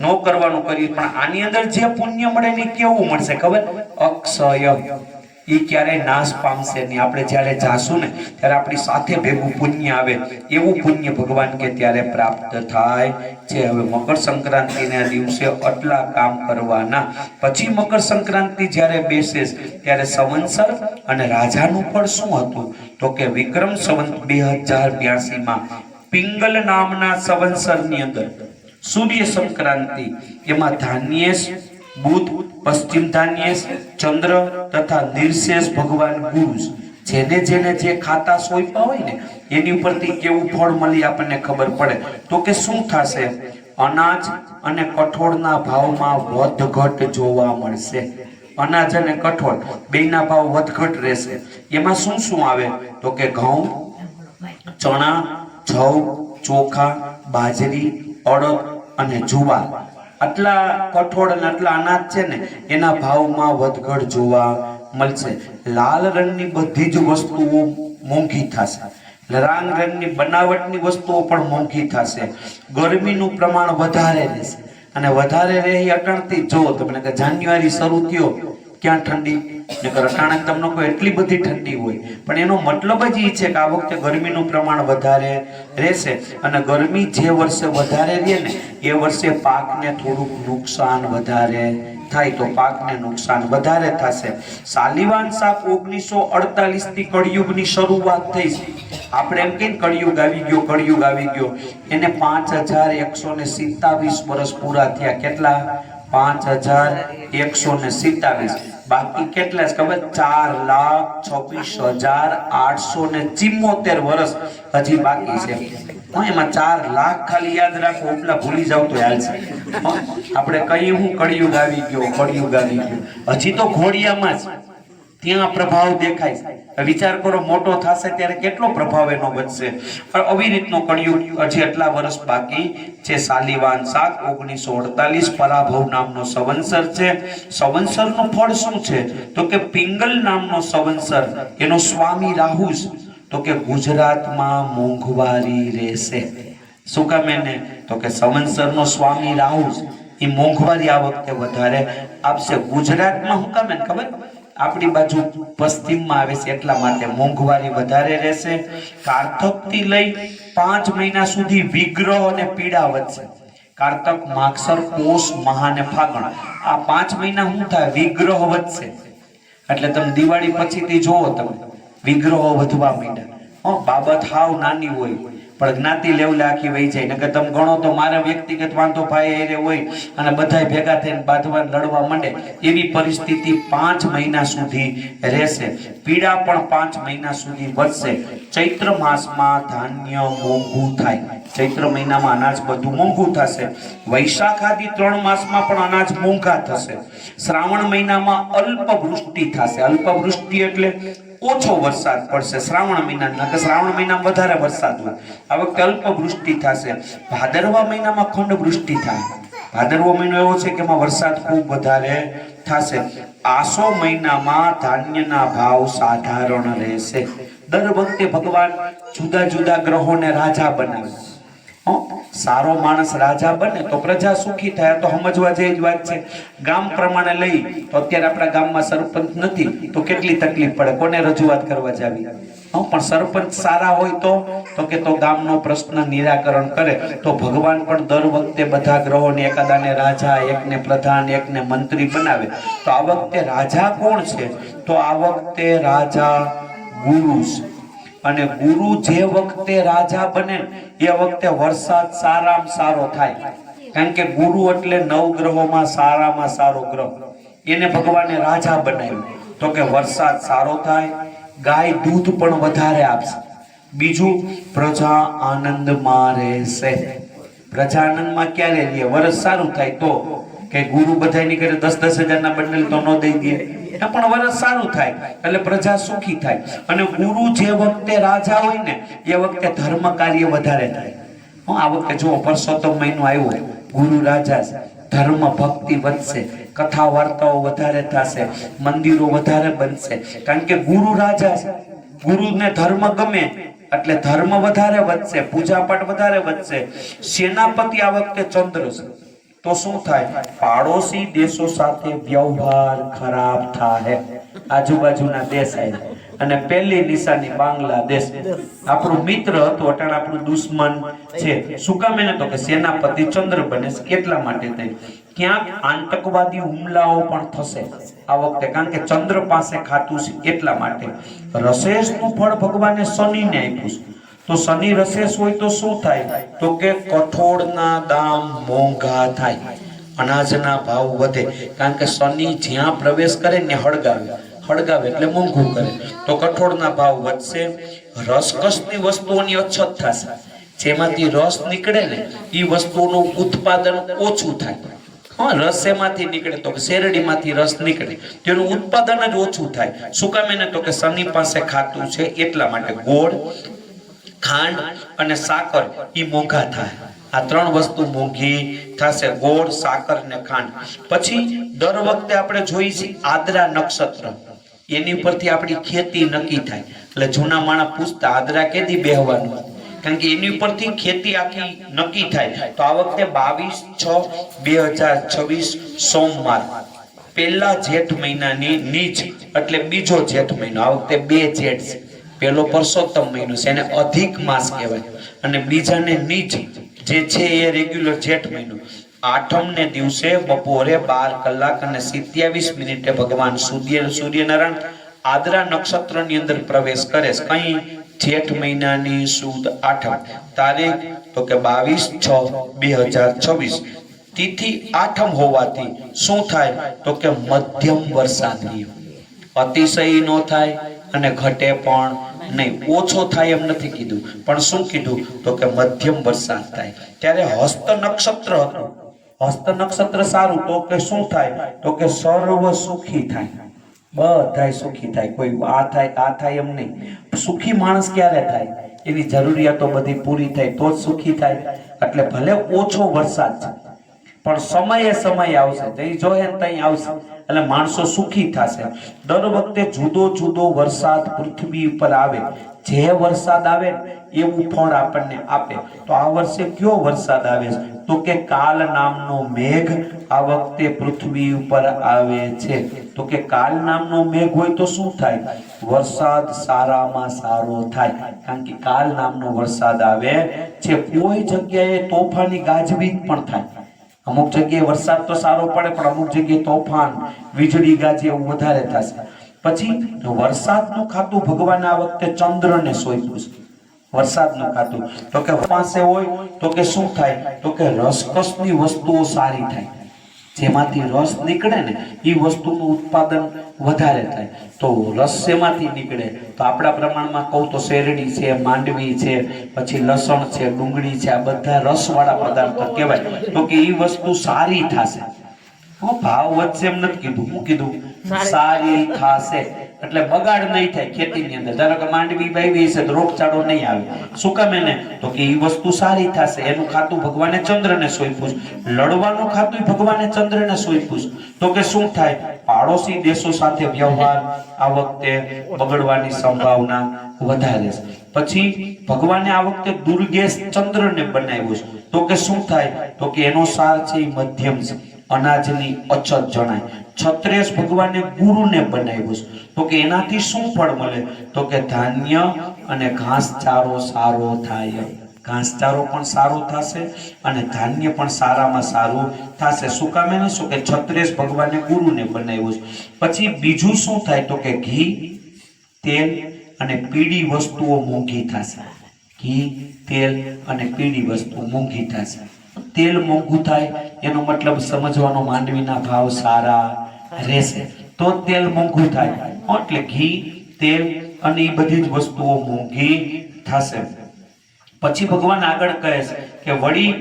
નો કરવાનું કર્યું, પણ આની અંદર જે પુણ્ય મળે ને કેવું મળશે ખબર? અક્ષય. એ ક્યારેય નાશ પામશે નહીં. આપણે જ્યારે જાશું ને ત્યારે આપણી સાથે ભેગું પુણ્ય આવે, એવું પુણ્ય ભગવાન કે ત્યારે પ્રાપ્ત થાય છે. હવે મકર સંક્રાંતિના દિવસે આટલા કામ કરવાના. પછી મકર સંક્રાંતિ જ્યારે બેસે ત્યારે સંવત્સર અને રાજાનું ફળ શું હતું? તો કે વિક્રમ સંવત 2082 માં પિંગલ નામના સંવત્સરની અંદર સૂર્ય સંક્રાંતિ, એમાં ધાન્યેશ બુધ, પશ્ચિમ ધાન્યેશ ચંદ્ર તથા નિર્શેષ ભગવાન ગુરુ, જેને જેને જે ખાતા સોંપ્યા હોય ને એની ઉપરથી કેવું ફળ મળી આપણને ખબર પડે. તો કે શું થશે? અનાજ અને કઠોળના ભાવમાં વધઘટ જોવા મળશે. અનાજ અને કઠોળ બેના ભાવ વધઘટ રહેશે. એમાં શું શું આવે? તો કે ઘઉં, ચણા, જવ, ચોખા, બાજરી, અડદ અને જુવાર, આટલા કઠોળ અને આટલા અનાજ છે ને એના ભાવમાં વધઘટ જોવા મળશે. લાલ રંગની બધી જ વસ્તુઓ મોંઘી થશે. લાલ રંગની બનાવટની વસ્તુઓ પણ મોંઘી થશે. ગરમીનું પ્રમાણ વધારે રહેશે, અને વધારે રહે અટણથી જો તમને કે જાન્યુઆરી શરૂ થયો ક્યાં ઠંડી, નકર અટાણે તમને કોઈ એટલી બધી ઠંડી હોય, પણ એનો મતલબ જ એ છે કે આ વખતે ગરમીનું પ્રમાણ વધારે રહેશે. અને ગરમી જે વર્ષે વધારે રહે ને એ વર્ષે પાકને થોડુંક નુકસાન વધારે થાય, તો પાકને નુકસાન વધારે થશે. સાલિવાન શાક 1948 થી કળિયુગની શરૂઆત થઈ છે. આપણે એમ કહીએ કળિયુગ આવી ગયો, કળિયુગ આવી ગયો. એને 5127 વર્ષ પૂરા થયા. કેટલા? 5127. બાકી કેટલા છે ખબર? 4,26,874 વર્ષ હજી બાકી છે. એમાં 4 લાખ ખાલી યાદ રાખો, ઉપલા ભૂલી જાવ તો હાલશે. આપણે કહીએ હું કળિયુગ આવી ગયો, કળિયુગ આવી ગયો, હજી તો ઘોડિયામાં જ ત્યાં પ્રભાવ દેખાય. વિચાર કરો મોટો થશે ત્યારે કેટલો પ્રભાવ એનો બનશે. પણ આવી રીતનો કળિયુગ હજી એટલા વર્ષ બાકી છે. સાલિવાન શાક 1948 પરાભવ નામનો સંવત્સર છે. સંવત્સરનું ફળ શું છે? તો કે પિંગલ નામનો સંવત્સર, એનો સ્વામી રાહુ, તો કે ગુજરાતમાં મોંઘવારી રહેશે. શું કામ એને? તો કે સંવત્સરનો સ્વામી રાહુ એ મોંઘવારી આ વખતે વધારે આપશે. ગુજરાતમાં શું કામ એને ખબર? આપણી બાજુ પશ્ચિમમાં આવે છે એટલા માટે મોંઘવારી વધારે રહેશે. કારતક થી લઈ 5 મહિના સુધી વિગ્રહ અને પીડા વધશે. કારતક, માગસર, પોષ, મહા અને ફાગણ, આ 5 મહિના શું થાય? વિગ્રહ વધશે. એટલે તમે દિવાળી પછીથી જોવો, તમે વિગ્રહો વધવા માંડ્યા. બાબત હાવ નાની હોય પણ જ્ઞાતિ લેવલે આખી વહી જાય. નકર તમે ગણો તો મારા વ્યક્તિગત વાંધો ભાઈ એરે હોય અને બધાય ભેગા થઈને બાંધવા લડવા માંડે, એવી પરિસ્થિતિ 5 મહિના સુધી રહેશે. પીડા પણ 5 મહિના સુધી વધશે. ચૈત્ર માસમાં ધાન્ય મોંઘું થાય. ચૈત્ર મહિનામાં અનાજ બધું મોંઘું થશે. વૈશાખ આદિ 3 માસમાં પણ અનાજ મોંઘા થશે. શ્રાવણ મહિનામાં અલ્પ વૃષ્ટિ થશે. અલ્પ વૃષ્ટિ એટલે ઓછો વરસાદ પડશે શ્રાવણ મહિનામાં. શ્રાવણ મહિનામાં વધારે વરસાદ હોય, આ વખતે અલ્પ વૃષ્ટિ થશે. ભાદરવા મહિનામાં ખંડ વૃષ્ટિ થાય. ભાદરવો મહિનો એવો છે કે એમાં વરસાદ ખૂબ વધારે થશે. આસો મહિનામાં ધાન્યના ભાવ સાધારણ રહેશે. દર વખતે ભગવાન જુદા જુદા ગ્રહોને રાજા બનાવે. સારો માણસ રાજા બને તો પ્રજા સુખી થાય. તો સમજવા જેવી વાત છે. ગામ પ્રમાણે લઈ તો અત્યારે આપણા ગામમાં સરપંચ નથી તો કેટલી તકલીફ પડે, કોને રજૂઆત કરવા જાવી. પણ સરપંચ સારા હોય તો કે તો ગામનો પ્રશ્ન નિરાકરણ કરે. તો ભગવાન પણ દર વખતે બધા ગ્રહોને એકાદાને રાજા, એકને પ્રધાન, એકને મંત્રી બનાવે. તો આ વખતે રાજા કોણ છે? તો આ વખતે રાજા ગુરુ છે. અને ગુરુ જે વખતે રાજા બને એ વખતે વરસાદ સારામાં સારો થાય. કારણ કે ગુરુ એટલે 9 ગ્રહોમાં સારામાં સારો ગ્રહ, એને ભગવાને રાજા બનાવ્યો. તો કે વરસાદ સારો થાય, ગાય દૂધ પણ વધારે આપશે. બીજું, પ્રજા આનંદમાં રહેશે. પ્રજા આનંદમાં ક્યારે રહે? વરસ સારું થાય તો. કે ગુરુ બધાની કરે 10-10 હજારના બંડલ તો ન દઈ દે, પણ વરસ સારું થાય એટલે પ્રજા સુખી થાય. અને ગુરુ જે વખતે રાજા હોય ને એ વખતે ધર્મ કાર્ય વધારે થાય. આ વખતે જો પરસોત્તમ મહિનો આવ્યો, ગુરુ રાજા, ધર્મ ભક્તિ વધશે, કથા વાર્તાઓ વધારે થશે, મંદિરો વધારે બનશે. કારણ કે ગુરુ રાજા છે, ગુરુને ધર્મ ગમે એટલે ધર્મ વધારે વધશે, પૂજા પાઠ વધારે વધશે. સેનાપતિ આ વખતે ચંદ્ર છે. તો શું થાય? પાડોશી દેશો સાથે વ્યવહાર ખરાબ થાય, આજુબાજુના દેશ આવ્યા. અને પહેલી નિશાની બાંગ્લાદેશ, આપણું મિત્ર હતું અટાણ આપણું દુશ્મન છે. શું કામ? એને તો કે સેનાપતિ ચંદ્ર બને. કેટલા માટે થાય? ક્યાંક આતંકવાદી હુમલાઓ પણ થશે આ વખતે, કારણ કે ચંદ્ર પાસે ખાતું છે એટલા માટે. રસેસનું ફળ ભગવાને શનિને આપ્યું છે. તો શનિ રસેસ હોય તો શું થાય? તો કે કઠોળના દામ મોંઘા થાય, અનાજના ભાવ વધે. કારણ કે શનિ જ્યાં પ્રવેશ કરે ને હળગાવે એટલે મોંઘું કરે. તો કઠોળના ભાવ વધશે. રસકસની વસ્તુઓની અછત થશે. જેમાંથી રસ નીકળે ને એ વસ્તુઓનું ઉત્પાદન ઓછું થાય. રસ શેમાંથી નીકળે? તો કે શેરડીમાંથી રસ નીકળે, તેનું ઉત્પાદન જ ઓછું થાય. શું કામ? એને તો કે શનિ પાસે ખાતું છે એટલા માટે. ગોળ, ખાંડ અને સાકર એ મોંઘા થાય. આ ત્રણ વસ્તુ મોંઘી થશે, ગોળ, સાકર ને ખાંડ. પછી દર વખતે આપણે જોઈએ છીએ આદ્રા નક્ષત્ર, એની પરથી આપણી ખેતી નક્કી થાય. એટલે જૂના માણસ પૂછતા આદ્રા કેદી બેહવાનું, કારણ કે એની ઉપરથી ખેતી આખી નક્કી થાય. તો આ વખતે 22/6/2026 સોમવાર, પહેલા જેઠ મહિનાની નીચ એટલે બીજો જેઠ મહિનો. આ વખતે 2 જેઠ છે. પહેલો પરસોત્તમ મહિનો છે, એને અધિક માસ કહેવાય, અને બીજાને નીચ જે છે એ રેગ્યુલર જેઠ મહિનો. આઠમને દિવસે બપોરે 12:27 ભગવાન સૂર્યનારાયણ આદ્રા નક્ષત્રની અંદર પ્રવેશ કરે છે. કઈ? જેઠ મહિનાની સુદ આઠમ. તારીખ તો કે 22/6/2026. તિથિ આઠમ હોવાથી શું થાય? તો કે મધ્યમ વરસાદ. અતિશય નો થાય અને ઘટે પણ નહીં, ઓછો થાય એમ નથી કીધું, પણ શું કીધું? તો કે મધ્યમ વરસાદ થાય. ત્યારે હસ્ત નક્ષત્ર હતું. હસ્ત નક્ષત્ર સારું, તો કે શું થાય? તો કે સર્વ સુખી થાય, બધાય સુખી થાય. કોઈ આ થાય એમ નહીં. સુખી માણસ ક્યારે થાય? એની જરૂરિયાતો બધી પૂરી થાય તો જ સુખી થાય. એટલે ભલે ઓછો વરસાદ છે પણ સમયે આવશે, જઈ જોહે તઈ આવશે, એટલે માણસો સુખી થશે. દર વખતે જુદો જુદો વરસાદ પૃથ્વી ઉપર આવે. જે વરસાદ આવે એવું ફળ આપણને આપે. તો આ વર્ષે કયો વરસાદ આવે છે? તો કે કાલ નામનો મેઘ આ વખતે પૃથ્વી ઉપર આવે છે. તો કે કાલ નામનો મેઘ હોય તો શું થાય? વરસાદ સારામાં સારો થાય, કારણ કે કાલ નામનો વરસાદ આવે છે. કોઈ જગ્યાએ તોફાની ગાજવીજ પણ થાય. અમુક જગ્યાએ વરસાદ તો સારો પડે, પણ અમુક જગ્યાએ તોફાન, વીજળી ગાજે એવું વધારે થશે. પછી વરસાદનું ખાતું ભગવાન આ વખતે ચંદ્રને સોંપ્યું છે. વરસાદનું ખાતું તો કે પાસે હોય તો કે શું થાય? તો કે રસકસની વસ્તુઓ સારી થાય. જેમાંથી રસ નીકળે ને એ વસ્તુનું ઉત્પાદન વધારે થાય. તો રસ શેમાંથી નીકળે? તો આપણા પ્રમાણમાં કહું તો શેરડી છે, માંડવી છે, પછી લસણ છે, ડુંગળી છે, આ બધા રસવાળા પદાર્થો કહેવાય. તો કે એ વસ્તુ સારી થશે. ભાવ વધશે એમ નથી કીધું, હું કીધું સારી થશે. એટલે બગાડ નહીં થાય ખેતીની અંદર. ધારો કે માંડવી વાવી છે તો રોગચાળો નહીં આવે. શું કામ? એને તો કે એ વસ્તુ સારી થશે. એનું ખાતું ભગવાને ચંદ્રને સોંપ્યું. લડવાનું ખાતું ભગવાને ચંદ્રને સોંપ્યું. તો કે શું થાય? પાડોશી દેશો સાથે વ્યવહાર આ વખતે બગડવાની સંભાવના વધારે છે. પછી ભગવાને આ વખતે દુર્ગેશ ચંદ્રને બનાવ્યું છે. તો કે શું થાય? તો કે એનો સાર છે એ મધ્યમ છે, અનાજની અછત જણાય. છત્રેશ ભગવાને ગુરુને બનાવ્યું છે. તો કે એનાથી શું ફળ મળે? તો કે ધાન્ય અને ઘાસચારો સારો થાય. ઘાસચારો પણ સારો થશે અને ધાન્ય પણ સારામાં સારું થશે. શું કામ? એને શું કે છત્રેશ ભગવાને ગુરુને બનાવ્યું છે. પછી બીજું શું થાય? તો કે ઘી, તેલ અને પીળી વસ્તુઓ મોંઘી થશે. ઘી, તેલ અને પીળી વસ્તુ મોંઘી થશે. તેલ મોંઘું થાય એનો મતલબ સમજવાનો માંડવીના ભાવ સારા રહેશે તો તેલ મોંઘું થાય. એટલે ઘી, તેલ અને એ બધી જ વસ્તુઓ મોંઘી થશે. પછી ભગવાન આગળ કહે છે કે વળી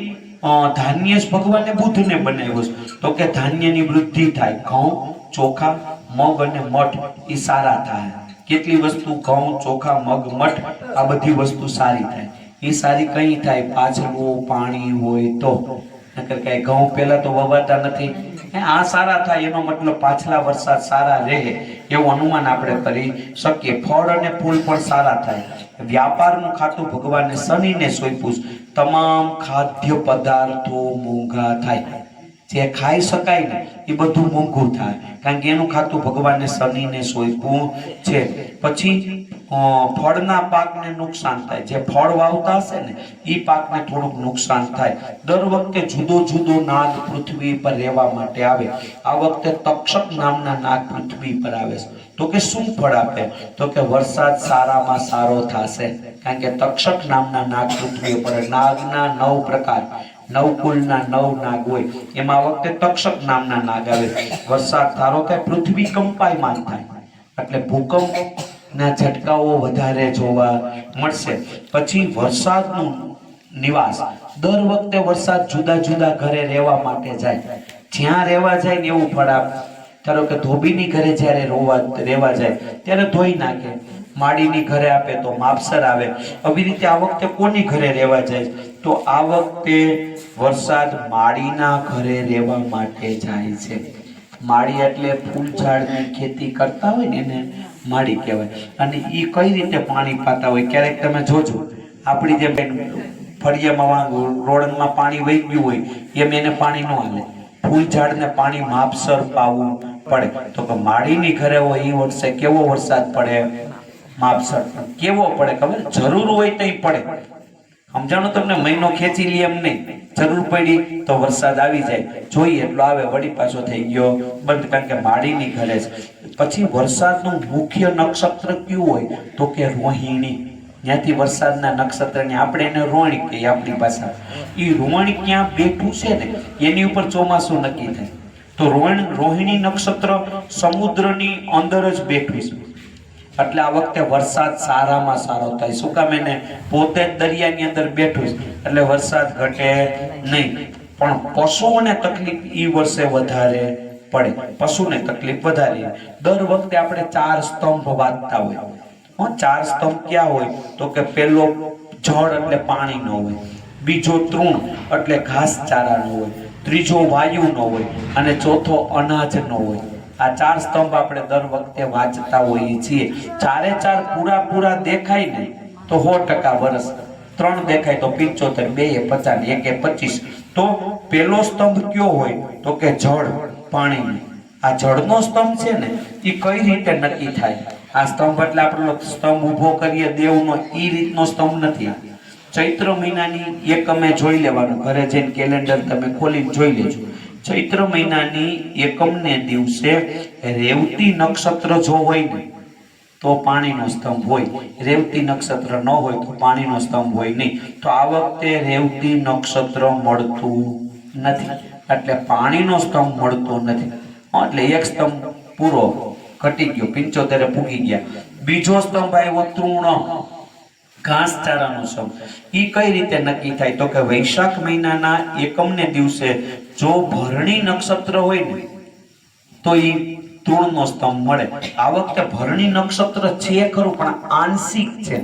ધાન્ય ભગવાને બુધને બનાવ્યો છે. તો કે ધાન્યની વૃદ્ધિ થાય. ઘઉં, ચોખા, મગ અને મઠ એ સારા થાય. કેટલી વસ્તુ? ઘઉં, ચોખા, મગ, મઠ આ બધી વસ્તુ સારી થાય. એ સારી કઈ થાય? પાછલું પાણી હોય તો. નકર કઈ ઘઉં પહેલા તો વવાતા નથી. આ સારા થાય એનો મતલબ પાછલા વરસાદ સારા રહે એવું અનુમાન આપણે કરી શકીએ. ફળ અને ફૂલ પણ સારા થાય. વ્યાપારનું ખાતું ભગવાને શનિને સોંપ્યું. તમામ ખાદ્ય પદાર્થો મોંઘા થાય. જે ખાઈ શકાય ને એ બધું મોંઘું થાય, કારણ કે એનું ખાતું ભગવાને શનિને સોંપ્યું છે. પછી ફળના પાકને નુકસાન થાય, જે ફળ વાવતા હશે ને એ પાકને થોડુંક નુકસાન થાય. દર વખતે જુદો જુદો નાગ પૃથ્વી પર રહેવા માટે આવે. આ વખતે તક્ષક નામના નાગ પૃથ્વી પર આવે છે. તો કે શું ફળ આપે? તો કે વરસાદ સારામાં સારો થશે, કારણ કે તક્ષક નામના નાગ પૃથ્વી પર, નાગના 9 પ્રકાર, નવકુલના 9 નાગ હોય, એમાં આ વખતે તક્ષક નામના નાગ આવે. વરસાદ સારો થાય, પૃથ્વી કંપાયમાન થાય, એટલે ભૂકંપ ના ઝટકાઓ વધારે જોવા મળશે. પછી વરસાદનું નિવાસ, દર વખતે વરસાદ જુદા જુદા ઘરે રહેવા માટે જાય, જ્યાં રહેવા જાય ને એવું ફળ આપે. ધારો કે ધોબીની ઘરે જ્યારે રહેવા જાય ત્યારે ધોઈ નાખે, માડીની ઘરે આપે તો માપસર આવે. આવી રીતે આ વખતે કોની ઘરે રહેવા જાય? તો આ વખતે વરસાદ માડીના ઘરે રહેવા માટે જાય છે. માડી એટલે ફૂલ ઝાડની ખેતી કરતા હોય ને એને માડી કહેવાય. અને એ કઈ રીતે પાણી પાતા હોય? ક્યારેક તમે જોજો, આપણી જે ફળિયામાં રોડમાં પાણી વહી ગયું હોય એમ એને પાણી ન હાલે, ફૂલ ઝાડને પાણી માપસર પાવું પડે. તો કે માડીની ઘરે હોય એ વર્ષે કેવો વરસાદ પડે? માપસર. કેવો પડે ખબર? જરૂર હોય તો પડે. સમજાણું તમને? મહિનો ખેંચી લે એમ નહીં, જરૂર પડી તો વરસાદ આવી જાય, જોઈએ એટલો આવે, વળી પાછો થઈ ગયો બંધ, કારણ કે માડીની ઘરે છે. પછી વરસાદનું મુખ્ય નક્ષત્ર કયું હોય? તો કે રોહિણી. ત્યાંથી વરસાદના નક્ષત્રને આપણે એને રોહિણી કહીએ આપણી ભાષા. એ રોહિણી ક્યાં બેઠું છે ને એની ઉપર ચોમાસું નક્કી થાય. તો રોહિણી નક્ષત્ર સમુદ્રની અંદર જ બેઠું છે, એટલે આ વખતે વરસાદ સારામાં સારો થાય. શું કામ? એને પોતે જ દરિયાની અંદર બેઠું છે, એટલે વરસાદ ઘટે નહીં. પણ પશુઓને તકલીફ એ વર્ષે વધારે પડે, પશુને તકલીફ વધારે. દર વખતે આપણે 4 સ્તંભ વાંચતા હોય. 4 સ્તંભ ક્યાં હોય? તો કે પેલો જળ એટલે પાણીનો હોય, બીજો તૃણ એટલે ઘાસચારાનો હોય, ત્રીજો વાયુનો હોય અને ચોથો અનાજનો હોય. આ 4 સ્તંભ આપણે દર વખતે વાંચતા હોઈએ છીએ. 4 પૂરા દેખાય ને તો 100% વરસ, 3 દેખાય તો 75, 2 એ 50, 1 એ 25. તો પેલો સ્તંભ કયો હોય? તો કે જળ, પાણી. આ જળનો સ્તંભ છે ને એ કઈ રીતે નક્કી થાય? આ સ્તંભ એટલે આપણો સ્તંભ ઊભો કરીએ દેવનો, એ રીતનો સ્તંભ નથી. ચૈત્ર મહિનાની એકમે જોઈ લેવાનું, ઘરે જઈને કેલેન્ડર તમે ખોલીને જોઈ લેજો. ચૈત્ર મહિનાની એકમને દિવસે રેવતી નક્ષત્ર જો હોય ને તો પાણીનો સ્તંભ હોય, રેવતી નક્ષત્ર ન હોય તો પાણીનો સ્તંભ હોય નહીં. તો આ વખતે રેવતી નક્ષત્ર મળતું નથી, એટલે પાણીનો સ્તંભ મળતો નથી. એટલે એક સ્તંભ પૂરો ઘટી ગયો, 75 પૂગી ગયા. બીજો સ્તંભ આવ્યો તૃણ, ઘાસચારાનો સ્તંભ. ઈ કઈ રીતે નક્કી થાય? તો કે વૈશાખ મહિનાના એકમને દિવસે જો ભરણી નક્ષત્ર હોય ને તો ઈ તૃણનો સ્તંભ મળે. આ વખતે ભરણી નક્ષત્ર છે ખરું, પણ આંશિક છે.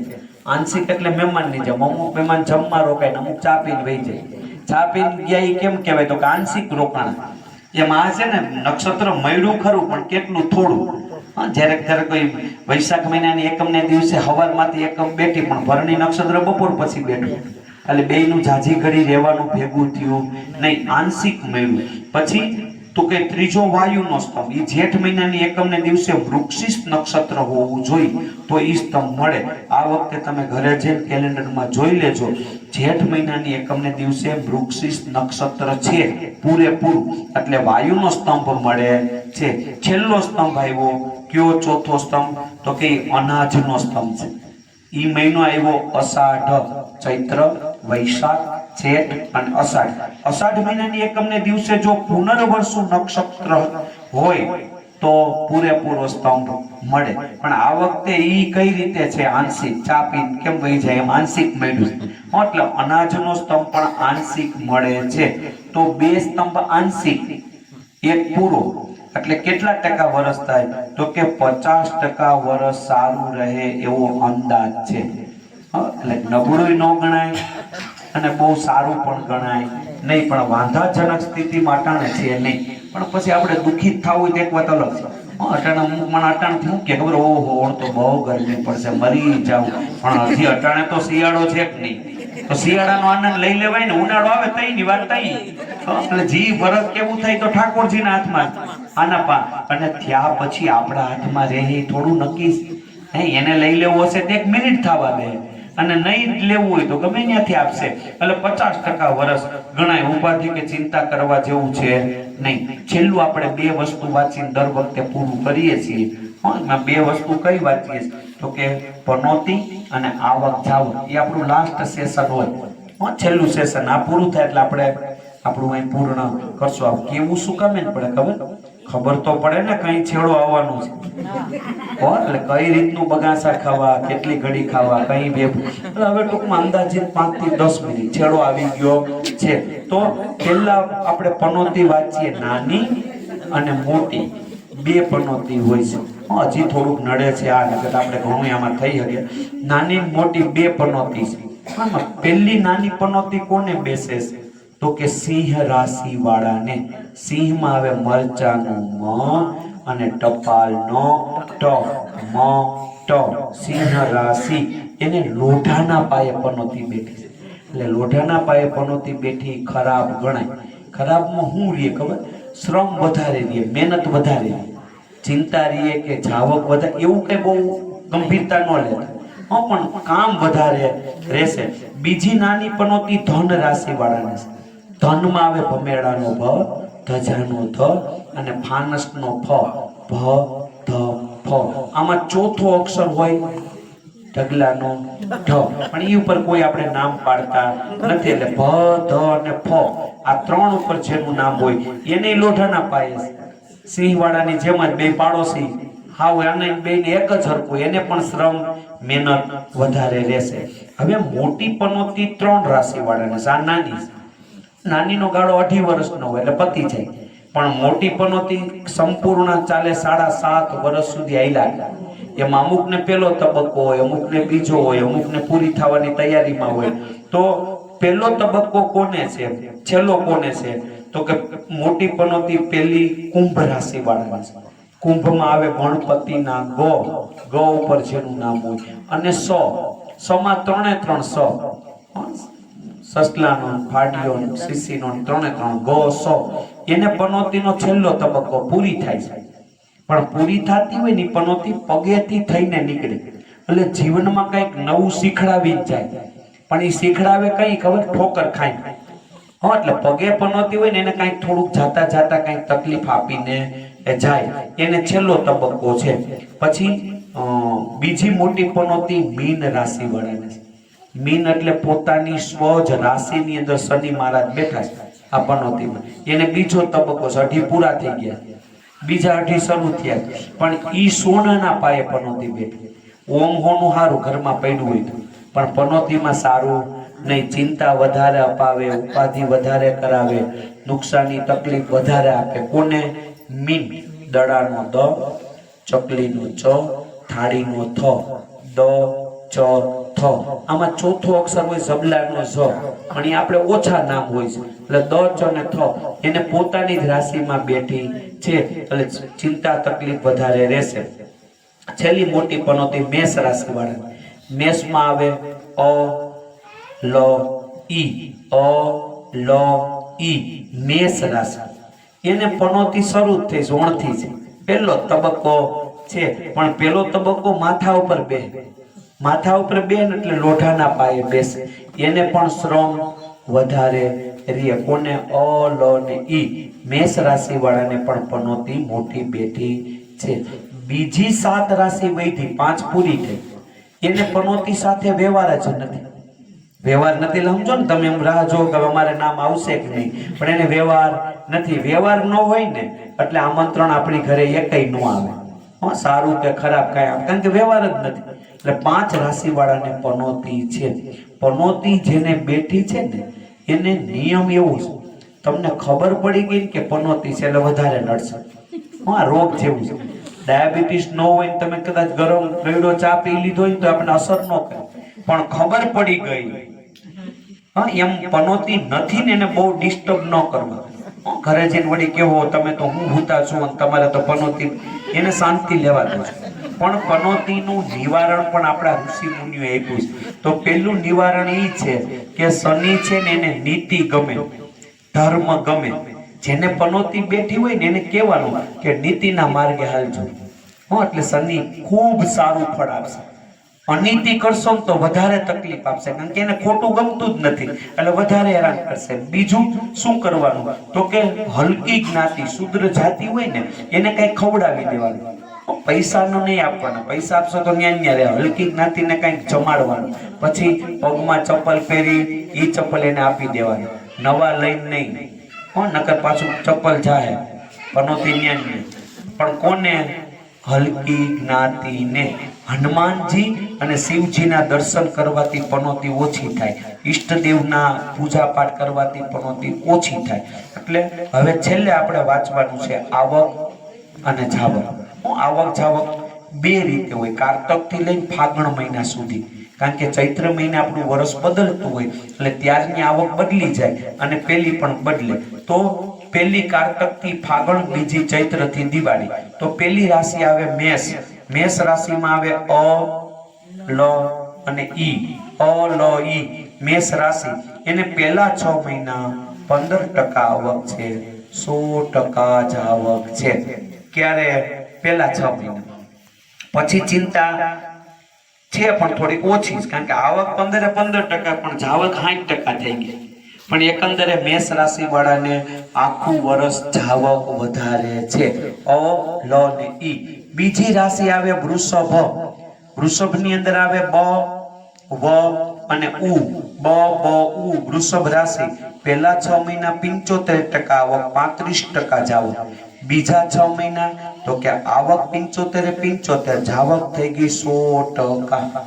આંશિક એટલે મહેમાનની જેમ, અમુક મહેમાન જમવા રોકાય, અમુક ચા પીને વહી જાય. ચા પીને ગયા એ કેમ કહેવાય? તો કે આંશિક રોકાણ. એમાં છે ને નક્ષત્ર મળ્યું ખરું, પણ કેટલું થોડું. જ્યારે કોઈ વૈશાખ મહિનાની એકમને દિવસે હવારમાંથી એકમ બેઠી, પણ ભરણી નક્ષત્ર બપોર પછી બેઠું, એટલે બેયનું ઝાઝી ઘડી રહેવાનું ભેગું થયું નહીં, આંશિક મળ્યું. પછી તો કે ત્રીજો વાયુનો સ્તંભ, એ જેઠ મહિનાની એકમને દિવસે વૃક્ષિસ નક્ષત્ર હોવું જોઈએ તો એ સ્તંભ મળે. આ વખતે તમે ઘરે જઈને કેલેન્ડરમાં જોઈ લેજો, જેઠ મહિનાની એકમને દિવસે વૃક્ષિસ નક્ષત્ર છે પૂરેપૂરું, એટલે વાયુનો સ્તંભ મળે છે. છેલ્લો સ્તંભ આવ્યો કયો? ચોથો સ્તંભ, તો કે અનાજનો સ્તંભ છે. ઈ મહિનો આવ્યો અષાઢ, ચૈત્ર, વૈશાખ, જેઠ અને અષાઢ. અષાઢ મહિનાની એકમને દિવસે જો પુનર્વસુ નક્ષત્ર હોય તો પૂરેપૂરો સ્તંભ મળે. પણ આ વખતે ઈ કઈ રીતે છે? આંશિક. ચા પીને કેમ વહી જાય એમ આંશિક મળ્યું, એટલે અનાજનો સ્તંભ પણ આંશિક મળે છે. તો 2 સ્તંભ આંશિક, 1 પૂરો, એટલે કેટલા ટકા વરસ થાય? તો કે 50% વરસ સારું રહે એવો અંદાજ છે. એટલે નબળું ન ગણાય અને બહુ સારું પણ ગણાય નહીં, પણ વાંધાજનક સ્થિતિમાં અટાણે છે નહીં. પણ પછી આપણે દુઃખિત થવું હોય તો એક વાત અલગ છે. અટાણે અમુક મને અટાણથી મૂકીએ ખબર, ઓહો તો બહુ ગરમી પડશે, મરી જાવ, પણ હજી અટાણે તો શિયાળો છે કે નહીં. તો શિયાળાનો આનંદ લઈ લેવાય ને, ઉનાળો આવે તઈ ની વાત તઈ. એટલે જી વરસ કેવું થાય તો ઠાકોરજીના હાથમાં આના પા, અને ત્યાં પછી આપણા હાથમાં રહે થોડું નક્કી હે. એને લઈ લેવું હશે તો 1 મિનિટ થવા દે, અને નહીં લેવું હોય તો ગમે ત્યાંથી આપશે. એટલે 50% વરસ ગણાય. ઉપાધિ કે ચિંતા કરવા જેવું છે નહીં. છેલ્લું આપણે 2 વસ્તુ વાંચીને દર વખતે પૂરું કરીએ છીએ. એમાં 2 વસ્તુ કઈ વાંચીએ તો કે પનોતી અને આવક જાવક. એ આપણું લાસ્ટ સેશન હોય, છેલ્લું સેશન. આ પૂરું થાય એટલે આપણે આપણું અહીં પૂર્ણ કરશું. આ કેવું શું કામે પડે ખબર તો પડે ને, કઈ છેડો આવવાનો છે. એટલે કઈ રીતનું બગાસા ખાવા, કેટલી ઘડી ખાવા, કઈ બે. એટલે હવે ટૂંકમાં અંદાજિત 5 થી 10 મિનિટ છેડો આવી ગયો છે. તો પહેલા આપણે પનોતી વાંચીએ. નાની અને મોટી 2 પનોતી હોય છે. હજી થોડુંક નડે છે આ નકર આપણે ઘણું આમાં થઈ શકે. નાની મોટી 2 પનોતી છે. પહેલી નાની પનોતી કોને બેસે છે તો કે સિંહ રાશિ વાળાને. સિંહમાં આવે મરચાનું મ અને ટપાલનો ટ. મ ટ. સિંહ રાશિ. એને લોઢાના પાયે પનોતી બેઠી છે. એટલે લોઢાના પાયે પનોતી બેઠી ખરાબ ગણાય. ખરાબમાં શું રહે ખબર? શ્રમ વધારે રહે, મહેનત વધારે રહે, ચિંતા રહે કે જાવક વધારે, એવું કઈ બહુ ગંભીરતા ન લે. પણ કામ વધારે રહેશે. બીજી નાની પનોતી ધન રાશિ વાળાને છે. ધનમાં આવે ભમેડાનો ભ, ધજાનો ધ અને ફાનસનો ફ. ભ ધ ફ. આમાં ચોથો અક્ષર હોય ઢગલાનો ઢ, પણ એ ઉપર કોઈ આપણે નામ પાડતા નથી. એટલે ભ ધ અને ફ આ 3 ઉપર જેનું નામ હોય એને લોઢાના પાયે. સિંહવાળાની જેમ જ 2 પાડોશી હાવ આને બેને એક જ હરખું, એને પણ શ્રમ મહેનત વધારે રહેશે. હવે મોટી પનોતી 3 રાશિ વાળાને. આ નાની. નાનીનો ગાળો 2.5 વર્ષનો હોય એટલે પતી જાય. પણ મોટી પનોતી સંપૂર્ણ ચાલે 7.5 વર્ષ સુધી આયલા. એમાં અમુકને પહેલો તબક્કો હોય, અમુકને બીજો હોય, અમુકને પૂરી થવાની તૈયારીમાં હોય. તો પહેલો તબક્કો કોને છે, છેલ્લો કોને છે તો કે મોટી પનોતી પહેલી કુંભ રાશિ વાળા છે. કુંભમાં આવે ગણપતિના ગ. ગ ઉપર જેનું નામ હોય. અને સમાં 3 સ. સસલાનો, ફાડિયો, શીશીનો 3 ગ સ. એને પનોતીનો છેલ્લો તબક્કો પૂરી થાય છે. પણ પૂરી થતી હોય ને પનોતી પગેથી થઈને નીકળે. એટલે જીવનમાં કંઈક નવું શીખડાવી જ જાય. પણ એ શીખડાવે કઈ ખબર? ઠોકર ખાઈ. એટલે પગે પનોતી હોય ને એને કંઈક થોડુંક જાતા કંઈક તકલીફ આપીને જાય. એને છેલ્લો તબક્કો છે. પછી બીજી મોટી પનોતી મીન રાશિ વાળાને છે. મીન એટલે પોતાની સ્વ જ રાશિની અંદર શનિ મહારાજ બેઠા છે આ પનોતીમાં. એને બીજો તબક્કો છે. 2.5 પૂરા થઈ ગયા, બીજા 2.5 શરૂ થયા. પણ ઈ સોનાના પાયે પનોતી બેઠી. ઓમ હોનું સારું ઘરમાં પડ્યું હોય તો, પણ પનોતીમાં સારું નહીં. ચિંતા વધારે અપાવે, ઉપાધિ વધારે કરાવે, નુકસાની તકલીફ વધારે આપે. કોને? મીન. દડાનો દ, ચકલીનો ચ, થાળીનો થ, દ ચ થ. આમાં ચોથો અક્ષર હોય ઝબલાનો ઝ, પણ એ આપણે ઓછા નામ હોય છે. એટલે દ ચ અને થ એને પોતાની જ રાશિમાં બેઠી છે. એટલે ચિંતા તકલીફ વધારે રહેશે. છેલ્લી મોટી પનોતી મેષ રાશિ વાળા. મેષમાં આવે અ લ ઈ. અ લ ઈ. મેષ રાશિ. એને પનોતી શરૂ થઈ ઝોણથી છે. પહેલો તબક્કો છે. પણ પહેલો તબક્કો માથા ઉપર બે. માથા ઉપર બેન એટલે લોઢાના પાયે બેસે. એને પણ શ્રમ વધારે રહે. કોને? અ લ ને ઈ. મેષ રાશિ વાળાને પણ પનોતી મોટી બેઠી છે. બીજી 7 રાશિ વૈધી, 5 પૂરી થઈ. એને પનોતી સાથે વ્યવહાર જ નથી. વ્યવહાર નથી સમજો ને તમે. એમ રાહ જો કે અમારે નામ આવશે કે નહીં, પણ એને વ્યવહાર નથી. વ્યવહાર ન હોય ને એટલે આમંત્રણ આપણી ઘરે એકેય ન આવે. સારું કે ખરાબ કાંઈ આવે, કારણ કે વ્યવહાર જ નથી. એટલે 5 રાશિ વાળાને પનોતી છે. પનોતી જેને બેઠી છે ને એને નિયમ એવું છે, તમને ખબર પડી ગઈ કે પનોતી છે એટલે વધારે નડશે. રોગ જેવું છે. ડાયાબિટીસ ન હોય ને તમે કદાચ ગરમ ગળ્યો ચા પી લીધો હોય તો આપણને અસર ન કરે, પણ ખબર પડી ગઈ એમ પનોતી નથી ને એને બહુ ડિસ્ટર્બ ન કરવા. ઘરે જઈને વળી કેવો તમે તો હું ભૂતા છું અને તમારે તો પનોતી, એને શાંતિ લેવા દો. પણ પનોતીનું નિવારણ પણ આપણા ઋષિ મુનિઓએ આપ્યું છે. તો પેલું નિવારણ એ છે કે શનિ છે ને એને નીતિ ગમે, ધર્મ ગમે. જેને પનોતી બેઠી હોય ને એને કહેવાનું કે નીતિના માર્ગે હાલજો. એટલે શનિ ખૂબ સારું ફળ આપશે. અનીતિ કરશો તો વધારે તકલીફ આપશે, કારણ કે એને ખોટું ગમતું જ નથી એટલે વધારે હેરાન કરશે. બીજું શું કરવાનું તો કે હલકી જ્ઞાતિ શુદ્ર જાતિ હોય ને એને કઈ ખવડાવી દેવાનું, પૈસાનો નહીં આપવાના. પૈસા આપશો તો ન્યા રહે. હલકી જ્ઞાતિને કંઈક જમાડવાનું, પછી પગમાં ચપ્પલ પહેરી એ ચપ્પલ એને આપી દેવાની, નવા લઈને નહીં. નકર પાછું ચપ્પલ જાય પનોતી ન્યા. પણ કોને? હલકી જ્ઞાતિને. હનુમાનજી અને શિવજીના દર્શન કરવાથી પનોતી ઓછી થાય, ઈષ્ટદેવના પૂજા પાઠ કરવાથી પનોતી ઓછી થાય. એટલે હવે છેલ્લે આપણે વાંચવાનું છે આવક અને જાવક. આવક જાવક બે રીતે હોય, કારતક થી લઈને ફાગણ મહિના સુધી. કારણ કે ચૈત્ર મહિને આપણું વર્ષ બદલતું હોય એટલે ત્યારની આવક બદલી જાય અને પેલી પણ બદલે. તો પેલી કારતક થી ફાગણ, બીજી ચૈત્ર થી દિવાળી. તો પેલી રાશિ આવે મેષ. મેષ રાશિમાં આવે અ, લ અને ઈ. અ, લ, ઈ મેષ રાશિ. એને પહેલા 6 મહિના 15% આવક છે, 100% જ આવક છે. ક્યારે? પહેલા 6 મહિના. પછી ચિંતા છે પણ થોડી ઓછી, કારણ કે આવક 15% પણ જાવક 60% થઈ ગઈ. પણ એકંદરે મેષ રાશિ વાળાને આખું વર્ષ જાવક વધારે છે. અ, લ ને ઈ. બીજી રાશિ આવે વૃષભ. વૃષભ ની અંદર આવે બ, વ અને ઉ. બ, બ, ઉ વૃષભ રાશિ. પહેલા 6 મહિના 75% આવક, 35% જાવક. બીજા 6 મહિના તો કે આવક 75 જાવક થઈ ગઈ 100%.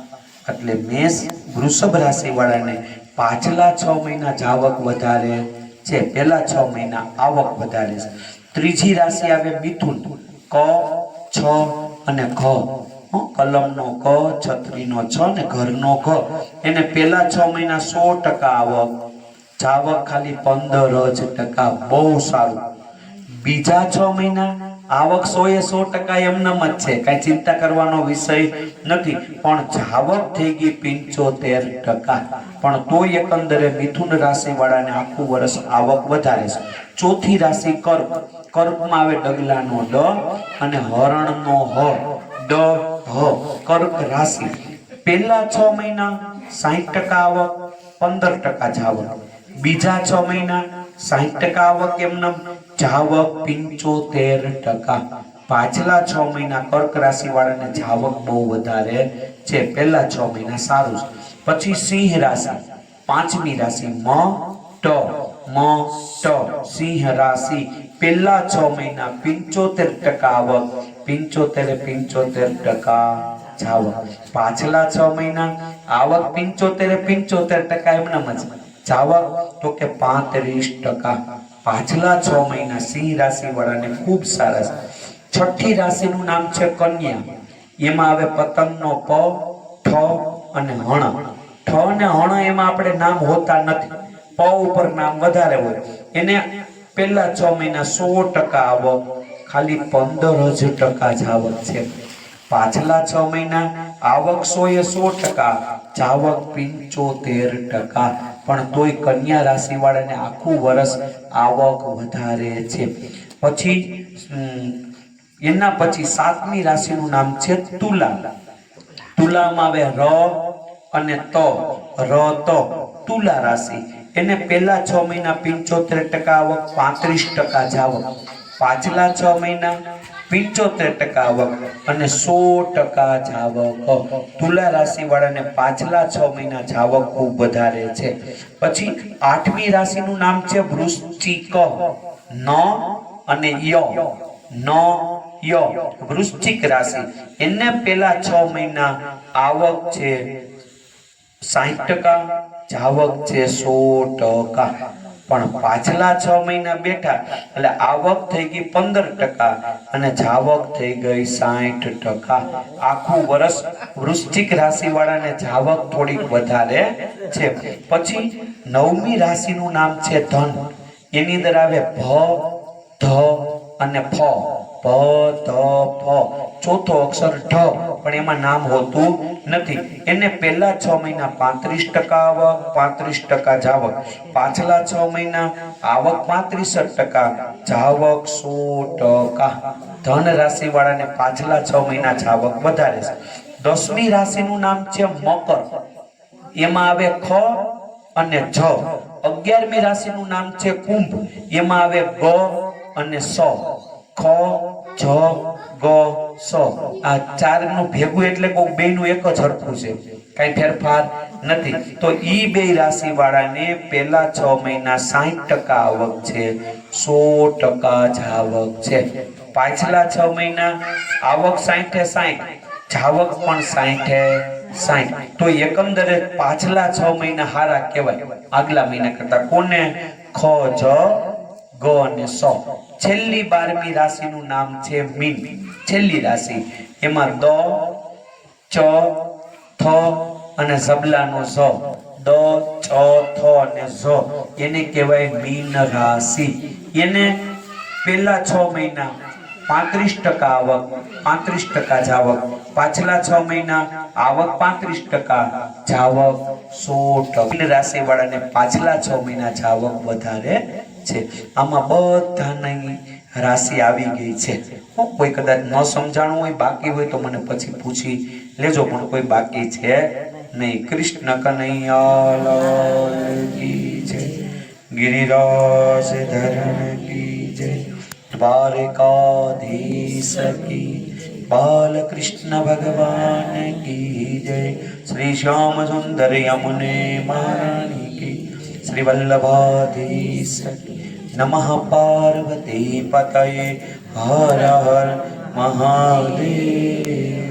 એટલે મેષ વૃષભ રાશિ વાળાને પાછલા 6 મહિના જાવક વધારે છે, પહેલા 6 મહિના આવક વધારે છે. ત્રીજી રાશિ આવે મિથુન. ક, છ અને ઘ. કલમનો ક, છત્રીનો છ ને ઘરનો ઘ. એને પહેલા 6 મહિના 100% આવક, જાવક ખાલી 15%. બહુ સારું. બીજા 6 મહિના આવક 100% એમનેમ જ છે, કઈ ચિંતા કરવાનો વિષય નથી. પણ જાવક થઈ ગઈ 75%. પણ તોય એકંદરે મિથુન રાશિ વાળાને આખું વર્ષ આવક વધારે છે. ચોથી રાશિ કર્ક. કર્કમાં આવે ડગલાનો ડ અને હરણનો હ. ડ, હ. કર્ક રાશિ. પહેલા 6 મહિના 60% આવક, 15% જાવક. બીજા 6 મહિના 60% આવક એમનેમ, જાવક 75%. પાછલા 6 મહિના કર્ક રાશિ વાળાને જાવક બહુ વધારે છે, પહેલા 6 મહિના સારું છે. પછી સિંહ રાશિ. પાંચમી રાશિ મ, ટ. મ, ટ સિંહ રાશિ. પહેલા 6 મહિના 75% આવક, 75% જાવક. પાછલા 6 મહિના આવક 75% એમનેમ જ, જાવક તો કે 35%. પાછલા 6 મહિના સિંહ રાશિ વાળાને ખૂબ સારા છે. છઠ્ઠી રાશિનું નામ છે કન્યા. એમાં આવે પતંગનો પ, ઠ અને હણ. ઠ અને હણ એમાં આપણે નામ હોતા નથી, પ ઉપર નામ વધારે હોય. એને પહેલા 6 મહિના 100% આવક, ખાલી 15% જ આવક છે. પાછલા 6 મહિના આવક 100%, જાવક 75%. પણ તોય કન્યા રાશિ વાળાને આખું વર્ષ આવક વધારે છે. પછી એના પછી 7મી રાશિનું નામ છે તુલા. તુલામાં આવે ર અને ત. ર, ત તુલા રાશિ. એને પહેલા 6 મહિના 75% આવક, 35% જાવક. પાછલા 6 મહિના 75% આવક અને 100% જાવક. તુલા રાશિ વાળાને પાછલા 6 મહિના જાવક ખૂબ વધારે છે. પછી 8મી રાશિનું નામ છે વૃશ્ચિક. ન અને ય. ન, ય વૃશ્ચિક રાશિ. એને પહેલા 6 મહિના આવક છે 60%, જાવક છે 100%. પણ પાછલા 6 મહિના બેઠા એટલે આવક થઈ ગઈ 15% અને જાવક થઈ ગઈ 60%. આખું વર્ષ વૃશ્ચિક રાશિ વાળાને જાવક થોડીક વધારે છે. પછી 9મી રાશિનું નામ છે ધન. એની અંદર આવે ભ, ધ અને ફ, પ ધ ફ, ચોથો અક્ષર ઢ, પણ એમાં નામ હોતું નથી. એને પહેલા 6 મહિના 35% આવક, 35% જાવક. પાછલા 6 મહિના આવક 35%, જાવક 100%. ધન રાશિ વાળાને પાછલા 6 મહિના જાવક વધારે છે. 10મી રાશિનું નામ છે મકર, એમાં આવે ખ અને જ. 11મી રાશિનું નામ છે કુંભ, એમાં આવે ગ અને સ. ખ જ ગ સ, આ ચારનું ભેગું એટલે કોઈ બેનું એક જ હરખું છે, કઈ ફેરફાર નથી. તો ઈ બે રાશિ વાળાને પહેલા 6 મહિના 60% આવક છે, 100% જાવક છે. પાછલા 6 મહિના આવક 60-60, જાવક પણ 60-60. તો એકંદરે પાછલા 6 મહિના હારા કહેવાય આગલા મહિના કરતા. કોને? ખ જ ગ અને સ. છેલ્લી 12મી રાશિનું નામ છે મીન, છેલ્લી રાશિ. એમાં દ, ચ, થ અને ઝબલાનો ઝ, દ, ચ, થ અને ઝ, એને કહેવાય મીન રાશિ. એને પહેલા 6 મહિના 35% આવક, 35% જાવક. પાછલા 6 મહિના આવક 35%, જાવક 100%. રાશિ વાળાને પાછલા 6 મહિના જાવક વધારે છે. આમાં બધાની રાશિ આવી ગઈ છે. કોઈ કદાચ ન સમજાણું હોય, બાકી હોય તો મને પછી પૂછી લેજો, પણ કોઈ બાકી છે નહીં. કૃષ્ણ કનૈયા લાલ કી જય, ગિરિરાજ ધરણ કી જય, દ્વારકાધીશ કી, બાલકૃષ્ણ ભગવાન કી જય, શ્રી શ્યામ સુંદર યमुने महारानी की, श्री वल्लभाधीश नमः पार्वती पतये, हर हर महादेव।